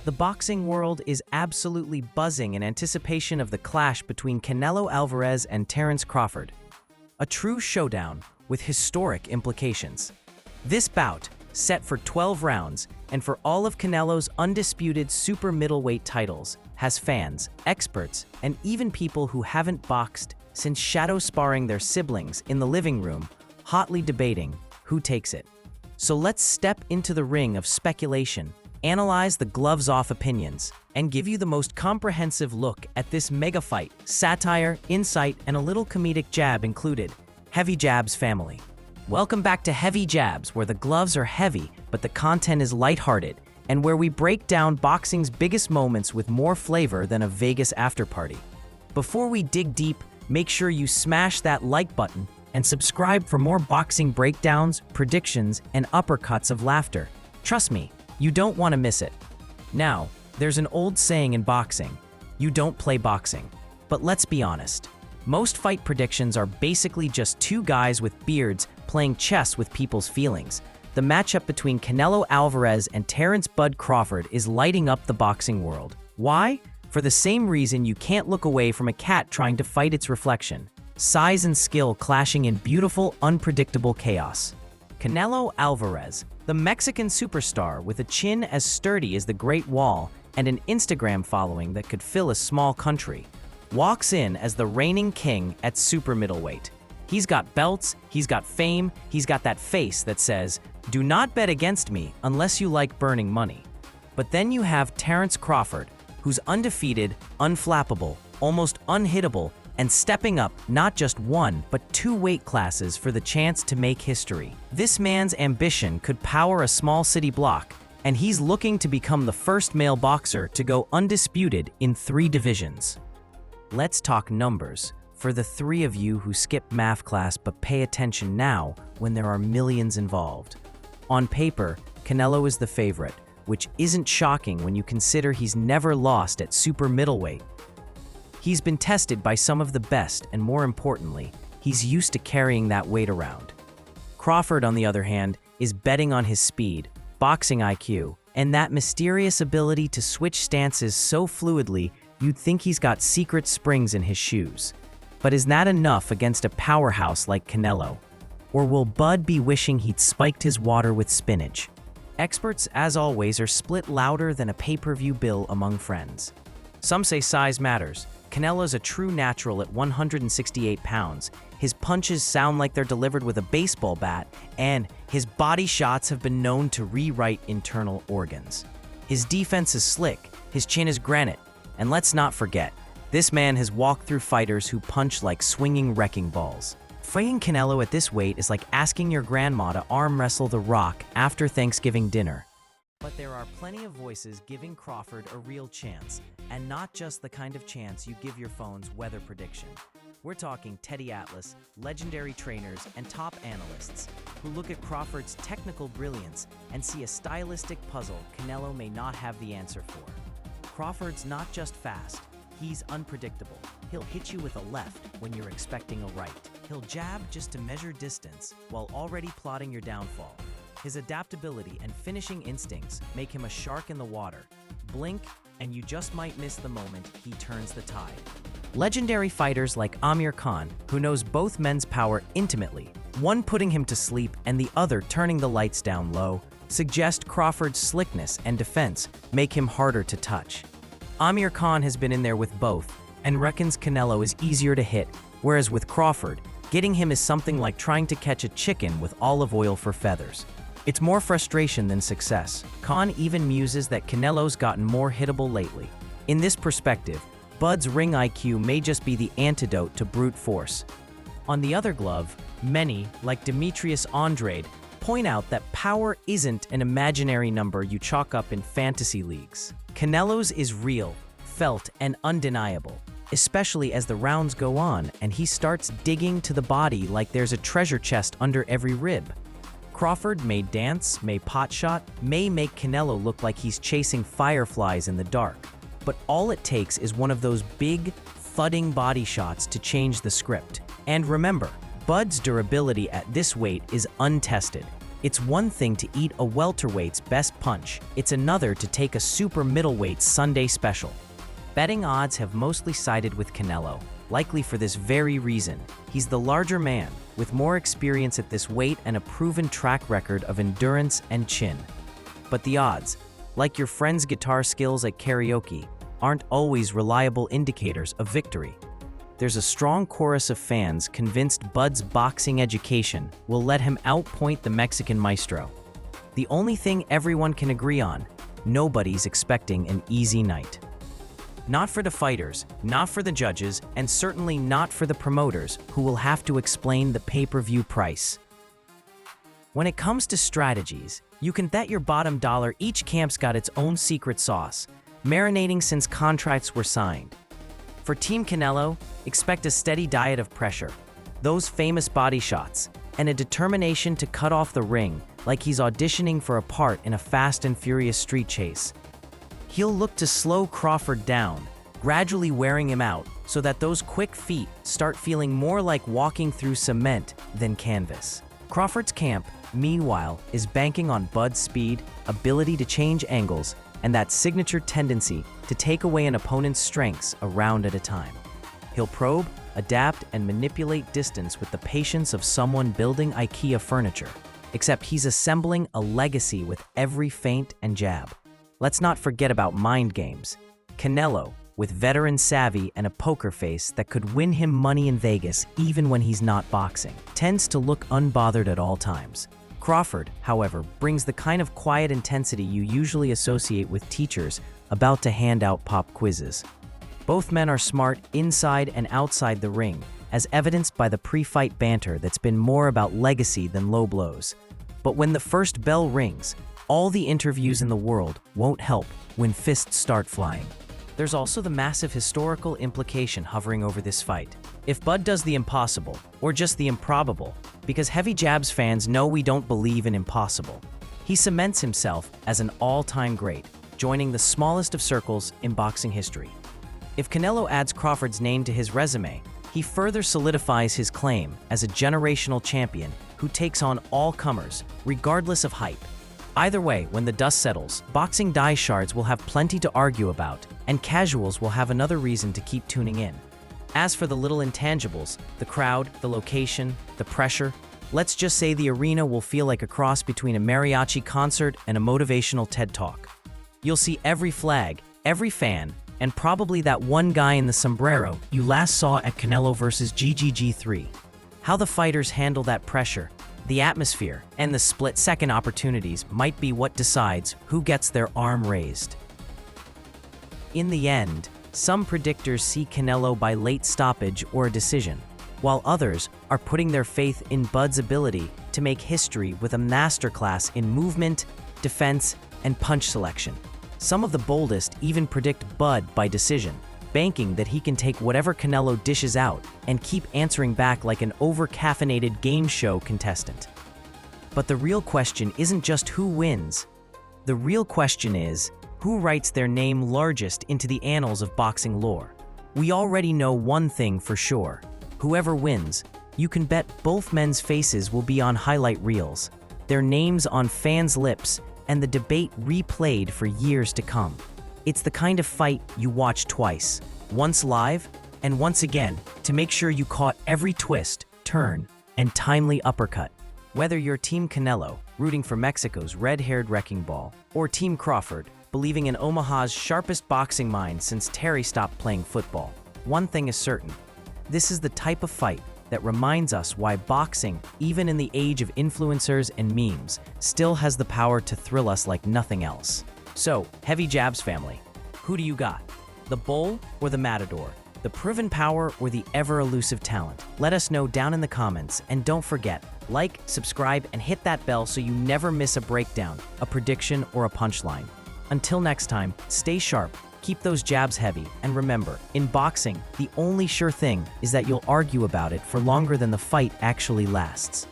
The boxing world is absolutely buzzing in anticipation of the clash between Canelo Alvarez and Terence Crawford. A true showdown with historic implications. This bout, set for 12 rounds and for all of Canelo's undisputed super middleweight titles, has fans, experts, and even people who haven't boxed since shadow sparring their siblings in the living room, hotly debating who takes it. So let's step into the ring of speculation, analyze the gloves-off opinions, and give you the most comprehensive look at this mega fight. Satire, insight, and a little comedic jab included. HeavyJabs family. Welcome back to HeavyJabs, where the gloves are heavy, but the content is lighthearted, and where we break down boxing's biggest moments with more flavor than a Vegas after-party. Before we dig deep, make sure you smash that like button and subscribe for more boxing breakdowns, predictions, and uppercuts of laughter. Trust me, you don't want to miss it. Now, there's an old saying in boxing, you don't play boxing. But let's be honest, most fight predictions are basically just two guys with beards playing chess with people's feelings. The matchup between Canelo Alvarez and Terence "Bud" Crawford is lighting up the boxing world. Why? For the same reason you can't look away from a cat trying to fight its reflection. Size and skill clashing in beautiful, unpredictable chaos. Canelo Alvarez, the Mexican superstar with a chin as sturdy as the Great Wall and an Instagram following that could fill a small country, walks in as the reigning king at super middleweight. He's got belts, he's got fame, he's got that face that says, "Do not bet against me unless you like burning money." But then you have Terence Crawford, who's undefeated, unflappable, almost unhittable, and stepping up not just one, but two weight classes for the chance to make history. This man's ambition could power a small city block, and he's looking to become the first male boxer to go undisputed in 3 divisions. Let's talk numbers, for the 3 of you who skip math class but pay attention now when there are millions involved. On paper, Canelo is the favorite, which isn't shocking when you consider he's never lost at super middleweight. He's been tested by some of the best, and more importantly, he's used to carrying that weight around. Crawford, on the other hand, is betting on his speed, boxing IQ, and that mysterious ability to switch stances so fluidly you'd think he's got secret springs in his shoes. But is that enough against a powerhouse like Canelo? Or will Bud be wishing he'd spiked his water with spinach? Experts, as always, are split louder than a pay-per-view bill among friends. Some say size matters. Canelo's a true natural at 168 pounds. His punches sound like they're delivered with a baseball bat, and his body shots have been known to rewrite internal organs. His defense is slick, his chin is granite, and let's not forget, this man has walked through fighters who punch like swinging wrecking balls. Fighting Canelo at this weight is like asking your grandma to arm wrestle The Rock after Thanksgiving dinner. But there are plenty of voices giving Crawford a real chance, and not just the kind of chance you give your phone's weather prediction. We're talking Teddy Atlas, legendary trainers, and top analysts who look at Crawford's technical brilliance and see a stylistic puzzle Canelo may not have the answer for. Crawford's not just fast, he's unpredictable. He'll hit you with a left when you're expecting a right. He'll jab just to measure distance while already plotting your downfall. His adaptability and finishing instincts make him a shark in the water. Blink, and you just might miss the moment he turns the tide. Legendary fighters like Amir Khan, who knows both men's power intimately, one putting him to sleep and the other turning the lights down low, suggest Crawford's slickness and defense make him harder to touch. Amir Khan has been in there with both and reckons Canelo is easier to hit, whereas with Crawford, getting him is something like trying to catch a chicken with olive oil for feathers. It's more frustration than success. Khan even muses that Canelo's gotten more hittable lately. In this perspective, Bud's ring IQ may just be the antidote to brute force. On the other glove, many, like Demetrius Andrade, point out that power isn't an imaginary number you chalk up in fantasy leagues. Canelo's is real, felt, and undeniable, especially as the rounds go on and he starts digging to the body like there's a treasure chest under every rib. Crawford may dance, may potshot, may make Canelo look like he's chasing fireflies in the dark. But all it takes is one of those big, thudding body shots to change the script. And remember, Bud's durability at this weight is untested. It's one thing to eat a welterweight's best punch, it's another to take a super middleweight's Sunday special. Betting odds have mostly sided with Canelo, likely for this very reason. He's the larger man, with more experience at this weight and a proven track record of endurance and chin. But the odds, like your friend's guitar skills at karaoke, aren't always reliable indicators of victory. There's a strong chorus of fans convinced Bud's boxing education will let him outpoint the Mexican maestro. The only thing everyone can agree on, nobody's expecting an easy night. Not for the fighters, not for the judges, and certainly not for the promoters, who will have to explain the pay-per-view price. When it comes to strategies, you can bet your bottom dollar each camp's got its own secret sauce, marinating since contracts were signed. For Team Canelo, expect a steady diet of pressure, those famous body shots, and a determination to cut off the ring like he's auditioning for a part in a Fast and Furious street chase. He'll look to slow Crawford down, gradually wearing him out so that those quick feet start feeling more like walking through cement than canvas. Crawford's camp, meanwhile, is banking on Bud's speed, ability to change angles, and that signature tendency to take away an opponent's strengths a round at a time. He'll probe, adapt, and manipulate distance with the patience of someone building IKEA furniture, except he's assembling a legacy with every feint and jab. Let's not forget about mind games. Canelo, with veteran savvy and a poker face that could win him money in Vegas even when he's not boxing, tends to look unbothered at all times. Crawford, however, brings the kind of quiet intensity you usually associate with teachers about to hand out pop quizzes. Both men are smart inside and outside the ring, as evidenced by the pre-fight banter that's been more about legacy than low blows. But when the first bell rings, all the interviews in the world won't help when fists start flying. There's also the massive historical implication hovering over this fight. If Bud does the impossible, or just the improbable, because HeavyJabs fans know we don't believe in impossible, he cements himself as an all-time great, joining the smallest of circles in boxing history. If Canelo adds Crawford's name to his resume, he further solidifies his claim as a generational champion who takes on all comers, regardless of hype. Either way, when the dust settles, boxing diehards will have plenty to argue about, and casuals will have another reason to keep tuning in. As for the little intangibles, the crowd, the location, the pressure, let's just say the arena will feel like a cross between a mariachi concert and a motivational TED Talk. You'll see every flag, every fan, and probably that one guy in the sombrero you last saw at Canelo vs. GGG3. How the fighters handle that pressure, the atmosphere, and the split-second opportunities might be what decides who gets their arm raised. In the end, some predictors see Canelo by late stoppage or a decision, while others are putting their faith in Bud's ability to make history with a masterclass in movement, defense, and punch selection. Some of the boldest even predict Bud by decision, banking that he can take whatever Canelo dishes out and keep answering back like an over-caffeinated game show contestant. But the real question isn't just who wins. The real question is, who writes their name largest into the annals of boxing lore? We already know one thing for sure. Whoever wins, you can bet both men's faces will be on highlight reels, their names on fans' lips, and the debate replayed for years to come. It's the kind of fight you watch twice, once live and once again, to make sure you caught every twist, turn, and timely uppercut. Whether you're Team Canelo, rooting for Mexico's red-haired wrecking ball, or Team Crawford, believing in Omaha's sharpest boxing mind since Terry stopped playing football, one thing is certain. This is the type of fight that reminds us why boxing, even in the age of influencers and memes, still has the power to thrill us like nothing else. So, HeavyJabs family, who do you got? The bull or the matador? The proven power or the ever-elusive talent? Let us know down in the comments, and don't forget, like, subscribe, and hit that bell so you never miss a breakdown, a prediction, or a punchline. Until next time, stay sharp, keep those jabs heavy, and remember, in boxing, the only sure thing is that you'll argue about it for longer than the fight actually lasts.